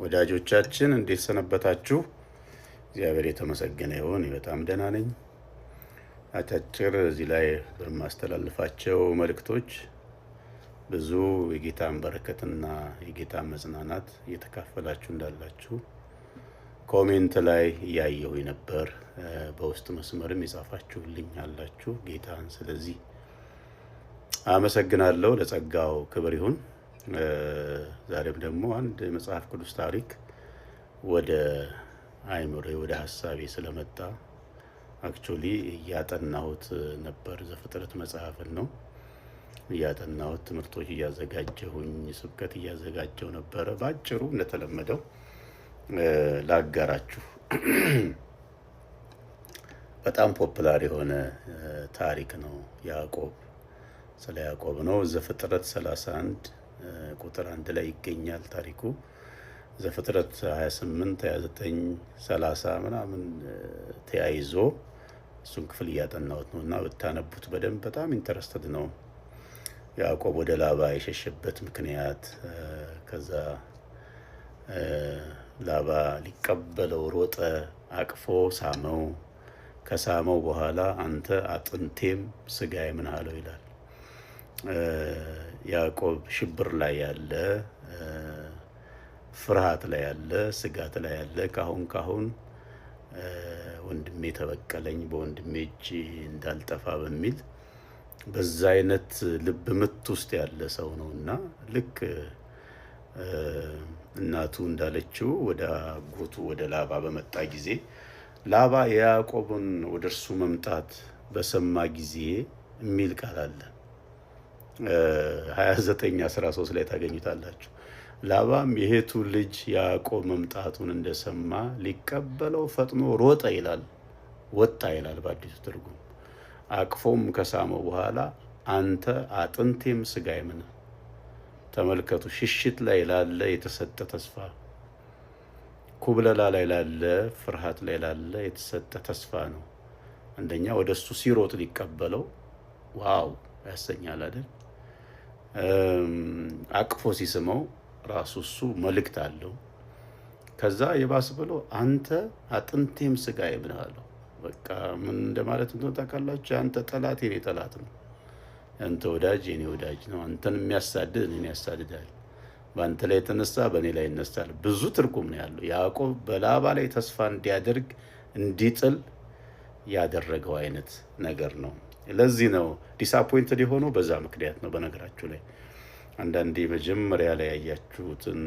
ወዳጆቻችን እንዴት ሰነበታችሁ? እግዚአብሔር የተመሰገነ ይሁን። በጣም ደህና ነኝ። አጫጭር እዚህ ላይ በማስተላልፋቸው መልእክቶች ብዙ የጌታን በረከትና የጌታን መጽናናት እየተካፈላችሁ እንዳላችሁ ኮሜንት ላይ እያየሁ ነበር። በውስጥ መስመርም የጻፋችሁልኝ አላችሁ። ጌታን ስለዚህ አመሰግናለሁ። ለጸጋው ክብር ይሁን። ዛሬም ደግሞ አንድ የመጽሐፍ ቅዱስ ታሪክ ወደ አይምሮዬ ወደ ሀሳቤ ስለመጣ አክቹሊ እያጠናሁት ነበር። ዘፍጥረት መጽሐፍን ነው እያጠናሁት፣ ትምህርቶች እያዘጋጀሁኝ፣ ስብከት እያዘጋጀሁ ነበረ። በአጭሩ እንደተለመደው ላጋራችሁ። በጣም ፖፑላር የሆነ ታሪክ ነው። ያዕቆብ ስለ ያዕቆብ ነው። ዘፍጥረት 31 ቁጥር 1 ላይ ይገኛል ታሪኩ። ዘፍጥረት 28 29 30 ምናምን ተያይዞ እሱን ክፍል እያጠናሁት ነው እና ብታነቡት በደንብ በጣም ኢንተረስትድ ነው። ያዕቆብ ወደ ላባ የሸሸበት ምክንያት፣ ከዛ ላባ ሊቀበለው ሮጠ፣ አቅፎ ሳመው። ከሳመው በኋላ አንተ አጥንቴም ስጋዬም ነህ አለው ይላል። ያዕቆብ ሽብር ላይ ያለ፣ ፍርሃት ላይ ያለ፣ ስጋት ላይ ያለ፣ ካሁን ወንድሜ ተበቀለኝ በወንድሜ እጅ እንዳልጠፋ በሚል በዛ አይነት ልብ ምት ውስጥ ያለ ሰው ነው እና ልክ እናቱ እንዳለችው ወደ አጎቱ ወደ ላባ በመጣ ጊዜ ላባ የያዕቆብን ወደ እርሱ መምጣት በሰማ ጊዜ የሚል ቃል አለ። 29:13 ላይ ታገኙታላችሁ። ላባም የሄቱ ልጅ ያዕቆብ መምጣቱን እንደሰማ ሊቀበለው ፈጥኖ ሮጠ ይላል፣ ወጣ ይላል በአዲሱ ትርጉም። አቅፎም ከሳመው በኋላ አንተ አጥንቴም ስጋዬም ነህ። ተመልከቱ፣ ሽሽት ላይ ላለ የተሰጠ ተስፋ፣ ኩብለላ ላይ ላለ፣ ፍርሃት ላይ ላለ የተሰጠ ተስፋ ነው። አንደኛ ወደ እሱ ሲሮጥ ሊቀበለው ዋው ያሰኛል አይደል? አቅፎ ሲስመው ራሱ እሱ መልእክት አለው። ከዛ የባስ ብሎ አንተ አጥንቴም ስጋዬም ነህ አለው። በቃ ምን እንደማለት እንደሆነ ታውቃላችሁ? አንተ ጠላት የኔ ጠላት ነው፣ አንተ ወዳጅ የኔ ወዳጅ ነው። አንተን የሚያሳድድ እኔን ያሳድዳል፣ በአንተ ላይ የተነሳ በእኔ ላይ ይነሳል። ብዙ ትርጉም ነው ያለው። ያዕቆብ በላባ ላይ ተስፋ እንዲያደርግ እንዲጥል ያደረገው አይነት ነገር ነው። ለዚህ ነው ዲስአፖይንትድ የሆነው፣ በዛ ምክንያት ነው። በነገራችሁ ላይ አንዳንዴ መጀመሪያ ላይ ያያችሁትን